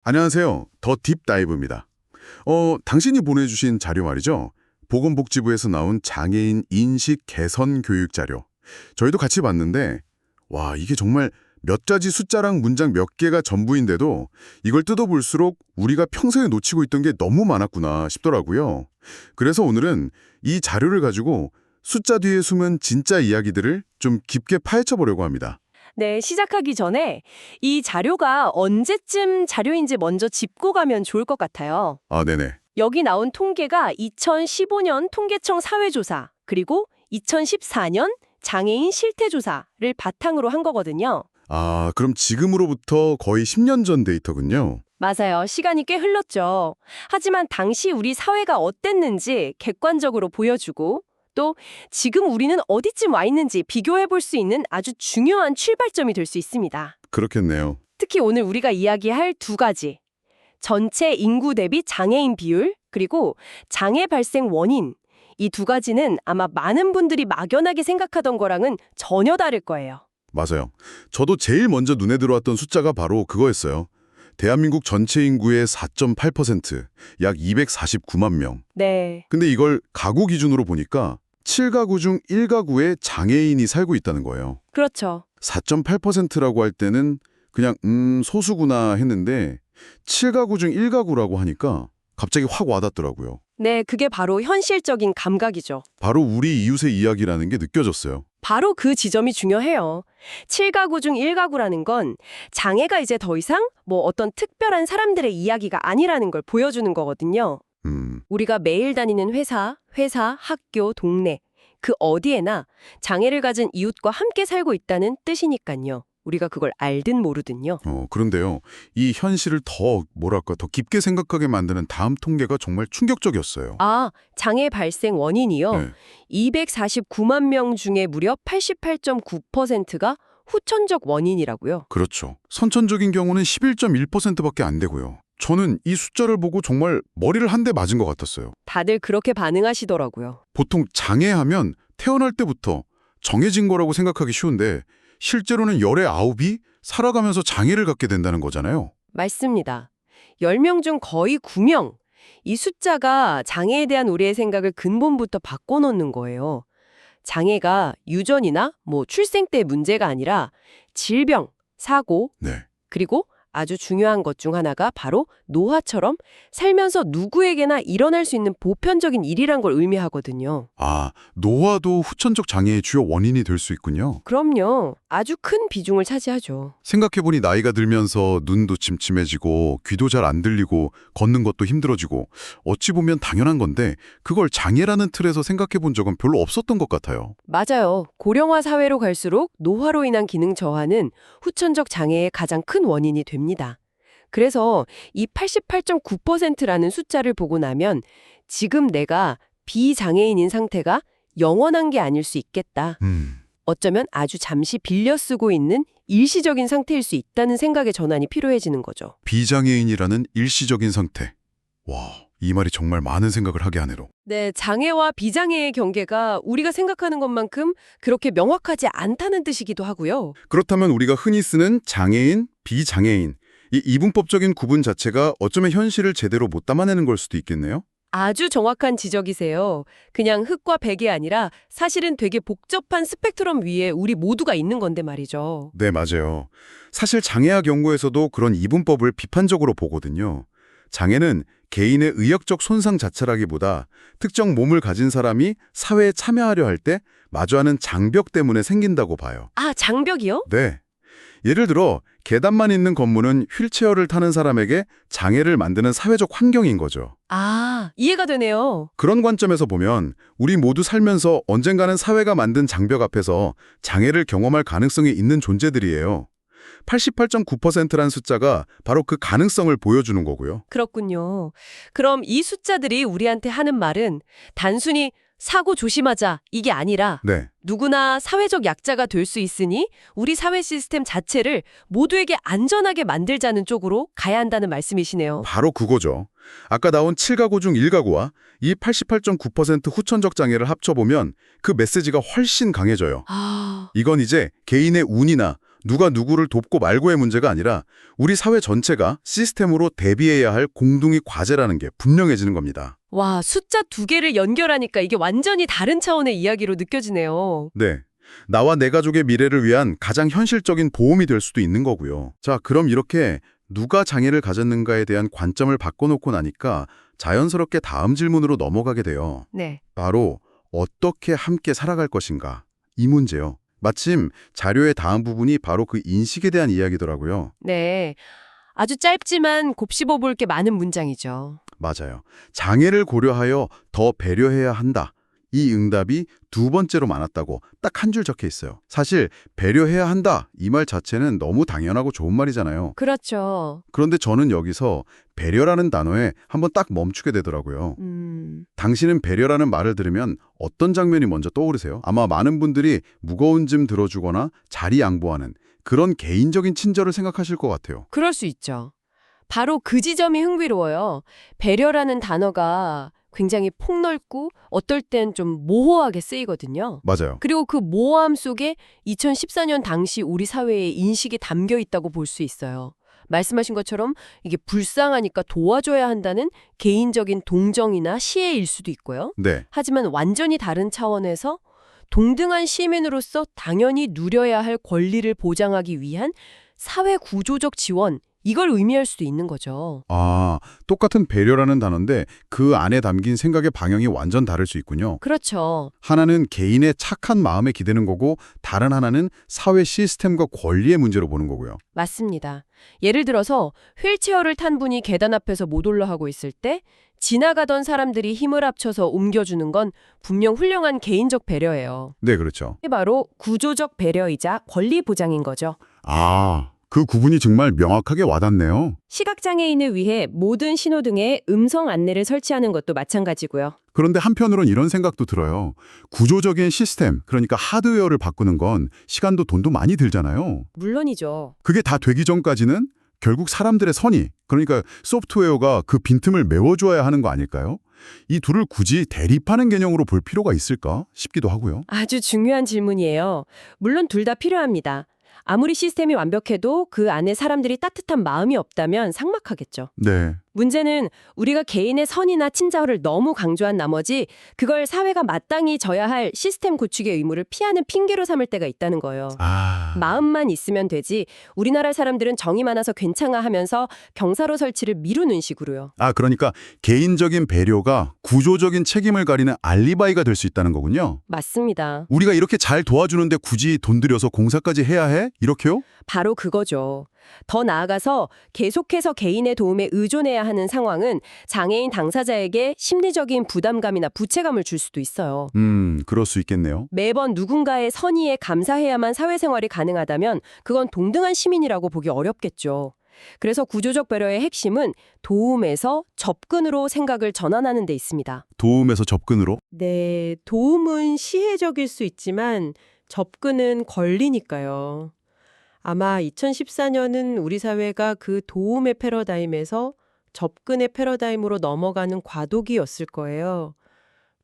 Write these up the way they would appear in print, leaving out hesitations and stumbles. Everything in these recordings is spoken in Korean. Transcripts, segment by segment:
안녕하세요. 더 딥다이브입니다. 당신이 보내주신 자료 말이죠. 보건복지부에서 나온 장애인 인식 개선 교육 자료. 저희도 같이 봤는데, 와, 이게 정말 몇 가지 숫자랑 문장 몇 개가 전부인데도 이걸 뜯어볼수록 우리가 평소에 놓치고 있던 게 너무 많았구나 싶더라고요. 그래서 오늘은 이 자료를 가지고 숫자 뒤에 숨은 진짜 이야기들을 좀 깊게 파헤쳐 보려고 합니다. 네, 시작하기 전에 이 자료가 언제쯤 자료인지 먼저 짚고 가면 좋을 것 같아요. 아, 네네. 여기 나온 통계가 2015년 통계청 사회조사, 그리고 2014년 장애인 실태조사를 바탕으로 한 거거든요. 아, 그럼 지금으로부터 거의 10년 전 데이터군요. 맞아요. 시간이 꽤 흘렀죠. 하지만 당시 우리 사회가 어땠는지 객관적으로 보여주고 또 지금 우리는 어디쯤 와 있는지 비교해 볼 수 있는 아주 중요한 출발점이 될 수 있습니다. 그렇겠네요. 특히 오늘 우리가 이야기할 두 가지. 전체 인구 대비 장애인 비율, 그리고 장애 발생 원인. 이 두 가지는 아마 많은 분들이 막연하게 생각하던 거랑은 전혀 다를 거예요. 맞아요. 저도 제일 먼저 눈에 들어왔던 숫자가 바로 그거였어요. 대한민국 전체 인구의 4.8%, 약 249만 명. 네. 근데 이걸 가구 기준으로 보니까 7가구 중 1가구에 장애인이 살고 있다는 거예요. 그렇죠. 4.8%라고 할 때는 그냥 소수구나 했는데 7가구 중 1가구라고 하니까 갑자기 확 와닿더라고요. 네, 그게 바로 현실적인 감각이죠. 바로 우리 이웃의 이야기라는 게 느껴졌어요. 바로 그 지점이 중요해요. 7가구 중 1가구라는 건 장애가 이제 더 이상 어떤 특별한 사람들의 이야기가 아니라는 걸 보여주는 거거든요. 우리가 매일 다니는 회사, 학교, 동네, 그 어디에나 장애를 가진 이웃과 함께 살고 있다는 뜻이니까요. 우리가 그걸 알든 모르든요. 그런데요. 이 현실을 더 깊게 생각하게 만드는 다음 통계가 정말 충격적이었어요. 아, 장애 발생 원인이요? 네. 249만 명 중에 무려 88.9%가 후천적 원인이라고요. 그렇죠. 선천적인 경우는 11.1%밖에 안 되고요. 저는 이 숫자를 보고 정말 머리를 한 대 맞은 것 같았어요. 다들 그렇게 반응하시더라고요. 보통 장애하면 태어날 때부터 정해진 거라고 생각하기 쉬운데 실제로는 열의 9이 살아가면서 장애를 갖게 된다는 거잖아요. 맞습니다. 10명 중 거의 9명. 이 숫자가 장애에 대한 우리의 생각을 근본부터 바꿔놓는 거예요. 장애가 유전이나 출생 때 문제가 아니라 질병, 사고, 네. 그리고 아주 중요한 것 중 하나가 바로 노화처럼 살면서 누구에게나 일어날 수 있는 보편적인 일이란 걸 의미하거든요. 아, 노화도 후천적 장애의 주요 원인이 될 수 있군요. 그럼요. 아주 큰 비중을 차지하죠. 생각해보니 나이가 들면서 눈도 침침해지고 귀도 잘 안 들리고 걷는 것도 힘들어지고 어찌 보면 당연한 건데 그걸 장애라는 틀에서 생각해본 적은 별로 없었던 것 같아요. 맞아요. 고령화 사회로 갈수록 노화로 인한 기능 저하는 후천적 장애의 가장 큰 원인이 됩니다. 그래서 이 88.9%라는 숫자를 보고 나면 지금 내가 비장애인인 상태가 영원한 게 아닐 수 있겠다. 어쩌면 아주 잠시 빌려 쓰고 있는 일시적인 상태일 수 있다는 생각의 전환이 필요해지는 거죠. 비장애인이라는 일시적인 상태. 와, 이 말이 정말 많은 생각을 하게 하네요. 네, 장애와 비장애의 경계가 우리가 생각하는 것만큼 그렇게 명확하지 않다는 뜻이기도 하고요. 그렇다면 우리가 흔히 쓰는 장애인, 비장애인, 이 이분법적인 구분 자체가 어쩌면 현실을 제대로 못 담아내는 걸 수도 있겠네요? 아주 정확한 지적이세요. 그냥 흑과 백이 아니라 사실은 되게 복잡한 스펙트럼 위에 우리 모두가 있는 건데 말이죠. 네, 맞아요. 사실 장애학 연구에서도 그런 이분법을 비판적으로 보거든요. 장애는 개인의 의학적 손상 자체라기보다 특정 몸을 가진 사람이 사회에 참여하려 할 때 마주하는 장벽 때문에 생긴다고 봐요. 아, 장벽이요? 네. 예를 들어 계단만 있는 건물은 휠체어를 타는 사람에게 장애를 만드는 사회적 환경인 거죠. 아, 이해가 되네요. 그런 관점에서 보면 우리 모두 살면서 언젠가는 사회가 만든 장벽 앞에서 장애를 경험할 가능성이 있는 존재들이에요. 88.9%란 숫자가 바로 그 가능성을 보여주는 거고요. 그렇군요. 그럼 이 숫자들이 우리한테 하는 말은 단순히 사고 조심하자 이게 아니라 네. 누구나 사회적 약자가 될 수 있으니 우리 사회 시스템 자체를 모두에게 안전하게 만들자는 쪽으로 가야 한다는 말씀이시네요. 바로 그거죠. 아까 나온 7가구 중 1가구와 이 88.9% 후천적 장애를 합쳐보면 그 메시지가 훨씬 강해져요. 아, 이건 이제 개인의 운이나 누가 누구를 돕고 말고의 문제가 아니라 우리 사회 전체가 시스템으로 대비해야 할 공동의 과제라는 게 분명해지는 겁니다. 와, 숫자 두 개를 연결하니까 이게 완전히 다른 차원의 이야기로 느껴지네요. 네. 나와 내 가족의 미래를 위한 가장 현실적인 보험이 될 수도 있는 거고요. 자, 그럼 이렇게 누가 장애를 가졌는가에 대한 관점을 바꿔놓고 나니까 자연스럽게 다음 질문으로 넘어가게 돼요. 네. 바로 어떻게 함께 살아갈 것인가? 이 문제요. 마침 자료의 다음 부분이 바로 그 인식에 대한 이야기더라고요. 네. 아주 짧지만 곱씹어 볼 게 많은 문장이죠. 맞아요. 장애를 고려하여 더 배려해야 한다. 이 응답이 두 번째로 많았다고 딱 한 줄 적혀 있어요. 사실 배려해야 한다 이 말 자체는 너무 당연하고 좋은 말이잖아요. 그렇죠. 그런데 저는 여기서 배려라는 단어에 한번 딱 멈추게 되더라고요. 당신은 배려라는 말을 들으면 어떤 장면이 먼저 떠오르세요? 아마 많은 분들이 무거운 짐 들어주거나 자리 양보하는 그런 개인적인 친절을 생각하실 것 같아요. 그럴 수 있죠. 바로 그 지점이 흥미로워요. 배려라는 단어가 굉장히 폭넓고 어떨 땐 좀 모호하게 쓰이거든요. 맞아요. 그리고 그 모호함 속에 2014년 당시 우리 사회의 인식이 담겨 있다고 볼 수 있어요. 말씀하신 것처럼 이게 불쌍하니까 도와줘야 한다는 개인적인 동정이나 시혜일 수도 있고요. 네. 하지만 완전히 다른 차원에서 동등한 시민으로서 당연히 누려야 할 권리를 보장하기 위한 사회 구조적 지원, 이걸 의미할 수도 있는 거죠. 아, 똑같은 배려라는 단어인데 그 안에 담긴 생각의 방향이 완전 다를 수 있군요. 그렇죠. 하나는 개인의 착한 마음에 기대는 거고 다른 하나는 사회 시스템과 권리의 문제로 보는 거고요. 맞습니다. 예를 들어서 휠체어를 탄 분이 계단 앞에서 못 올라가고 있을 때 지나가던 사람들이 힘을 합쳐서 옮겨주는 건 분명 훌륭한 개인적 배려예요. 네, 그렇죠. 이게 바로 구조적 배려이자 권리 보장인 거죠. 아, 그 구분이 정말 명확하게 와닿네요. 시각장애인을 위해 모든 신호등에 음성 안내를 설치하는 것도 마찬가지고요. 그런데 한편으론 이런 생각도 들어요. 구조적인 시스템, 그러니까 하드웨어를 바꾸는 건 시간도 돈도 많이 들잖아요. 물론이죠. 그게 다 되기 전까지는 결국 사람들의 선의, 그러니까 소프트웨어가 그 빈틈을 메워줘야 하는 거 아닐까요? 이 둘을 굳이 대립하는 개념으로 볼 필요가 있을까 싶기도 하고요. 아주 중요한 질문이에요. 물론 둘 다 필요합니다. 아무리 시스템이 완벽해도 그 안에 사람들이 따뜻한 마음이 없다면 삭막하겠죠. 네. 문제는 우리가 개인의 선이나 친절을 너무 강조한 나머지 그걸 사회가 마땅히 져야 할 시스템 구축의 의무를 피하는 핑계로 삼을 때가 있다는 거예요. 마음만 있으면 되지 우리나라 사람들은 정이 많아서 괜찮아 하면서 경사로 설치를 미루는 식으로요. 그러니까 개인적인 배려가 구조적인 책임을 가리는 알리바이가 될 수 있다는 거군요. 맞습니다. 우리가 이렇게 잘 도와주는데 굳이 돈 들여서 공사까지 해야 해? 이렇게요? 바로 그거죠. 더 나아가서 계속해서 개인의 도움에 의존해야 하는 상황은 장애인 당사자에게 심리적인 부담감이나 부채감을 줄 수도 있어요. 그럴 수 있겠네요. 매번 누군가의 선의에 감사해야만 사회생활이 가능하다면 그건 동등한 시민이라고 보기 어렵겠죠. 그래서 구조적 배려의 핵심은 도움에서 접근으로 생각을 전환하는 데 있습니다. 도움에서 접근으로? 네, 도움은 시혜적일 수 있지만 접근은 권리니까요. 아마 2014년은 우리 사회가 그 도움의 패러다임에서 접근의 패러다임으로 넘어가는 과도기였을 거예요.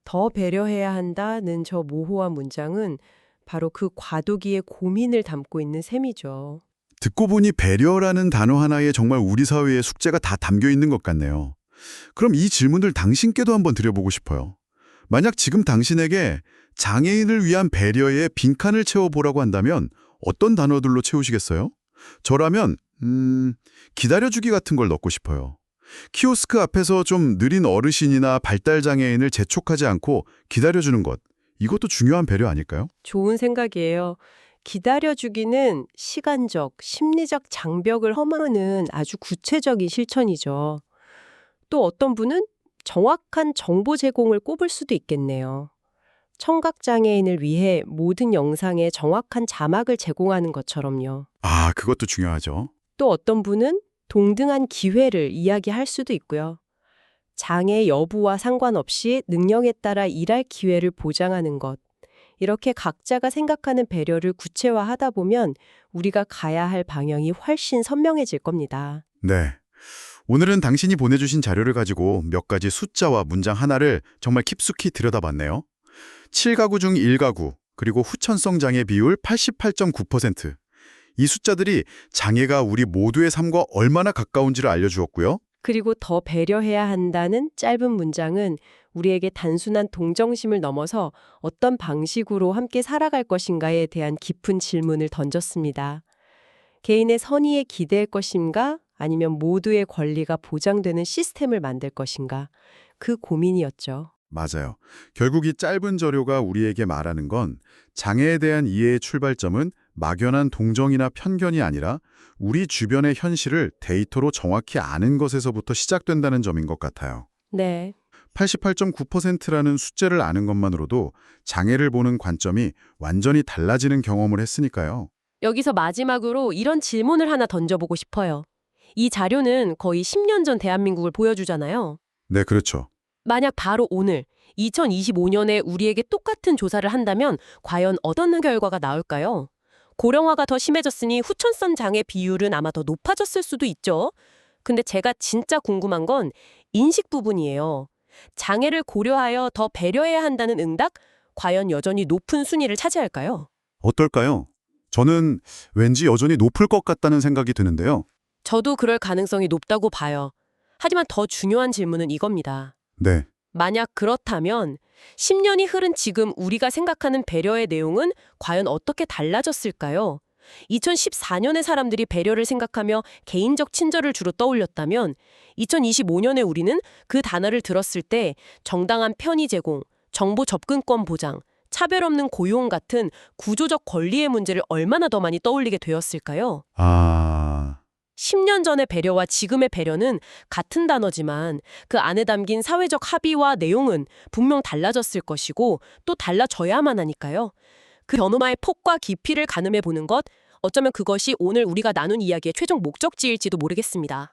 더 배려해야 한다는 저 모호한 문장은 바로 그 과도기의 고민을 담고 있는 셈이죠. 듣고 보니 배려라는 단어 하나에 정말 우리 사회의 숙제가 다 담겨 있는 것 같네요. 그럼 이 질문을 당신께도 한번 드려보고 싶어요. 만약 지금 당신에게 장애인을 위한 배려의 빈칸을 채워보라고 한다면 어떤 단어들로 채우시겠어요? 저라면 기다려주기 같은 걸 넣고 싶어요. 키오스크 앞에서 좀 느린 어르신이나 발달장애인을 재촉하지 않고 기다려주는 것. 이것도 중요한 배려 아닐까요? 좋은 생각이에요. 기다려주기는 시간적, 심리적 장벽을 허무는 아주 구체적인 실천이죠. 또 어떤 분은 정확한 정보 제공을 꼽을 수도 있겠네요. 청각장애인을 위해 모든 영상에 정확한 자막을 제공하는 것처럼요. 그것도 중요하죠. 또 어떤 분은 동등한 기회를 이야기할 수도 있고요. 장애 여부와 상관없이 능력에 따라 일할 기회를 보장하는 것. 이렇게 각자가 생각하는 배려를 구체화하다 보면 우리가 가야 할 방향이 훨씬 선명해질 겁니다. 네. 오늘은 당신이 보내주신 자료를 가지고 몇 가지 숫자와 문장 하나를 정말 깊숙이 들여다봤네요. 7가구 중 1가구, 그리고 후천성 장애 비율 88.9%. 이 숫자들이 장애가 우리 모두의 삶과 얼마나 가까운지를 알려주었고요. 그리고 더 배려해야 한다는 짧은 문장은 우리에게 단순한 동정심을 넘어서 어떤 방식으로 함께 살아갈 것인가에 대한 깊은 질문을 던졌습니다. 개인의 선의에 기댈 것인가 아니면 모두의 권리가 보장되는 시스템을 만들 것인가 그 고민이었죠. 맞아요. 결국 이 짧은 저료가 우리에게 말하는 건 장애에 대한 이해의 출발점은 막연한 동정이나 편견이 아니라 우리 주변의 현실을 데이터로 정확히 아는 것에서부터 시작된다는 점인 것 같아요. 네. 88.9%라는 숫자를 아는 것만으로도 장애를 보는 관점이 완전히 달라지는 경험을 했으니까요. 여기서 마지막으로 이런 질문을 하나 던져보고 싶어요. 이 자료는 거의 10년 전 대한민국을 보여주잖아요. 네, 그렇죠. 만약 바로 오늘 2025년에 우리에게 똑같은 조사를 한다면 과연 어떤 결과가 나올까요? 고령화가 더 심해졌으니 후천성 장애 비율은 아마 더 높아졌을 수도 있죠. 근데 제가 진짜 궁금한 건 인식 부분이에요. 장애를 고려하여 더 배려해야 한다는 응답? 과연 여전히 높은 순위를 차지할까요? 어떨까요? 저는 왠지 여전히 높을 것 같다는 생각이 드는데요. 저도 그럴 가능성이 높다고 봐요. 하지만 더 중요한 질문은 이겁니다. 네. 만약 그렇다면 10년이 흐른 지금 우리가 생각하는 배려의 내용은 과연 어떻게 달라졌을까요? 2014년에 사람들이 배려를 생각하며 개인적 친절을 주로 떠올렸다면 2025년에 우리는 그 단어를 들었을 때 정당한 편의 제공, 정보 접근권 보장, 차별 없는 고용 같은 구조적 권리의 문제를 얼마나 더 많이 떠올리게 되었을까요? 10년 전의 배려와 지금의 배려는 같은 단어지만 그 안에 담긴 사회적 합의와 내용은 분명 달라졌을 것이고 또 달라져야만 하니까요. 그 변화의 폭과 깊이를 가늠해 보는 것, 어쩌면 그것이 오늘 우리가 나눈 이야기의 최종 목적지일지도 모르겠습니다.